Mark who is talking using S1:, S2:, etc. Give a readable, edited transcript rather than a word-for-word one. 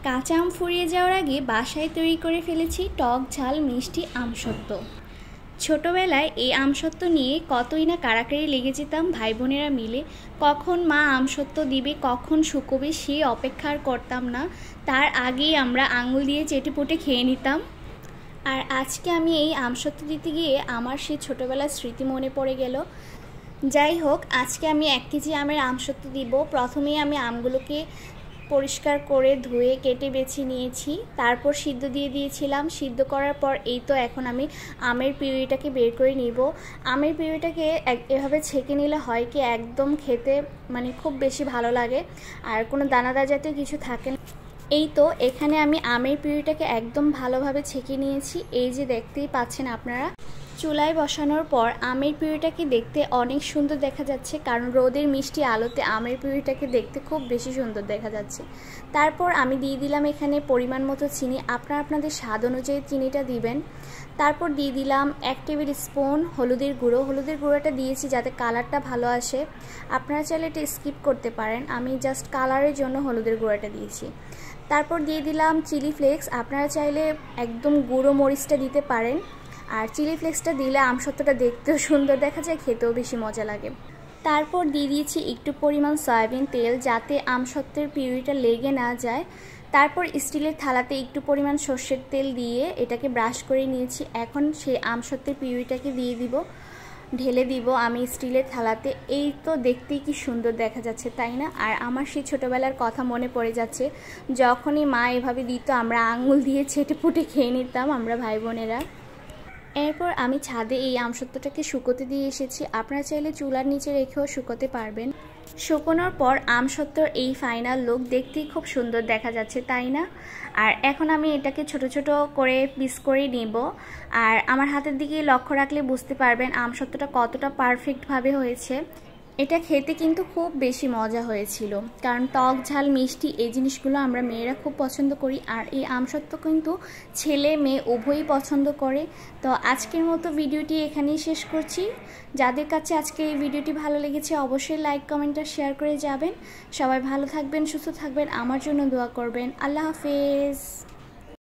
S1: কাঁচা আম ফুরিয়ে যাওয়ার আগে বাসায় তৈরি করে ফেলেছি টক ঝাল মিষ্টি আমসত্ত্ব। ছোটোবেলায় এই আমসত্ত্ব নিয়ে কতই না কাড়াকাড়ি লেগে যেতাম ভাই বোনেরা মিলে। কখন মা আমসত্ত্ব দিবে, কখন শুকোবে, সে অপেক্ষা আর করতাম না। তার আগেই আমরা আঙুল দিয়ে চেটেপুটে খেয়ে নিতাম। আর আজকে আমি এই আমসত্ত্ব দিতে গিয়ে আমার সেই ছোটোবেলার স্মৃতি মনে পড়ে গেল। যাই হোক, আজকে আমি 1 কেজি আমের আমসত্ত্ব দিব। প্রথমেই আমি আমগুলোকে পরিষ্কার করে ধুয়ে কেটে বেছে নিয়েছি, তারপর সিদ্ধ দিয়ে দিয়েছিলাম। সিদ্ধ করার পর এই তো এখন আমি আমের পিউরিটাকে বের করে নিব। আমের পিউরিটাকে এভাবে ছেঁকে নিলে হয় কি একদম খেতে খুব বেশি ভালো লাগে, আর কোনো দানাদার জাতীয় কিছু থাকে না। এই তো এখানে আমি আমের পিউরিটাকে একদম ভালোভাবে ছেঁকে নিয়েছি। এই যে দেখতেই পাচ্ছেন আপনারা। চুলায় বসানোর পর আমের পিউরিটাকে দেখতে অনেক সুন্দর দেখা যাচ্ছে, কারণ রোদের মিষ্টি আলোতে আমের পিউরিটাকে দেখতে খুব বেশি সুন্দর দেখা যাচ্ছে। তারপর আমি দিয়ে দিলাম এখানে পরিমাণ মতো চিনি। আপনারা আপনাদের স্বাদ অনুযায়ী চিনিটা দিবেন। তারপর দিয়ে দিলাম 1 টেবিল স্পুন হলুদের গুঁড়ো। হলুদের গুঁড়োটা দিয়েছি যাতে কালারটা ভালো আসে। আপনারা চাইলে এটা স্কিপ করতে পারেন, আমি জাস্ট কালারের জন্য হলুদের গুঁড়োটা দিয়েছি। তারপর দিয়ে দিলাম চিলি ফ্লেক্স। আপনারা চাইলে একদম গুঁড়ো মরিচটা দিতে পারেন, আর চিলি ফ্লেক্সটা দিলে আমসত্ত্বটা দেখতেও সুন্দর দেখা যায়, খেতেও বেশি মজা লাগে। তারপর দিয়ে দিয়েছি একটু পরিমাণ সয়াবিন তেল, যাতে আমসত্ত্বের পিউরিটা লেগে না যায়। তারপর স্টিলের থালাতে একটু পরিমাণ সর্ষের তেল দিয়ে এটাকে ব্রাশ করে নিয়েছি। এখন সেই আমসত্ত্বের পিউরিটাকে দিয়ে দিব, ঢেলে দিব আমি স্টিলের থালাতে। এই তো দেখতেই কি সুন্দর দেখা যাচ্ছে, তাই না? আর আমার সেই ছোটোবেলার কথা মনে পড়ে যাচ্ছে, যখনই মা এভাবে দিত আমরা আঙুল দিয়ে ছেটেপুটে খেয়ে নিতাম আমরা ভাই বোনেরা। এরপর আমি ছাদে এই আমসত্ত্বটাকে শুকোতে দিয়ে এসেছি। আপনারা চাইলে চুলার নিচে রেখেও শুকোতে পারবেন। শুকোনোর পর আমসত্ত্বর এই ফাইনাল লুক দেখতেই খুব সুন্দর দেখা যাচ্ছে, তাই না? আর এখন আমি এটাকে ছোট ছোট করে পিস করে নেব। আর আমার হাতের দিকে লক্ষ্য রাখলে বুঝতে পারবেন আমসত্ত্বটা কতটা পারফেক্টভাবে হয়েছে। এটা খেতে কিন্তু খুব বেশি মজা হয়েছিল, কারণ টক ঝাল মিষ্টি এই জিনিসগুলো আমরা মেয়েরা খুব পছন্দ করি, আর এই আমসত্ত্ব কিন্তু ছেলে মেয়ে উভয়ই পছন্দ করে। তো আজকের মতো ভিডিওটি এখানেই শেষ করছি। যাদের কাছে আজকে এই ভিডিওটি ভালো লেগেছে অবশ্যই লাইক কমেন্ট আর শেয়ার করে যাবেন। সবাই ভালো থাকবেন, সুস্থ থাকবেন, আমার জন্য দোয়া করবেন। আল্লাহ হাফেজ।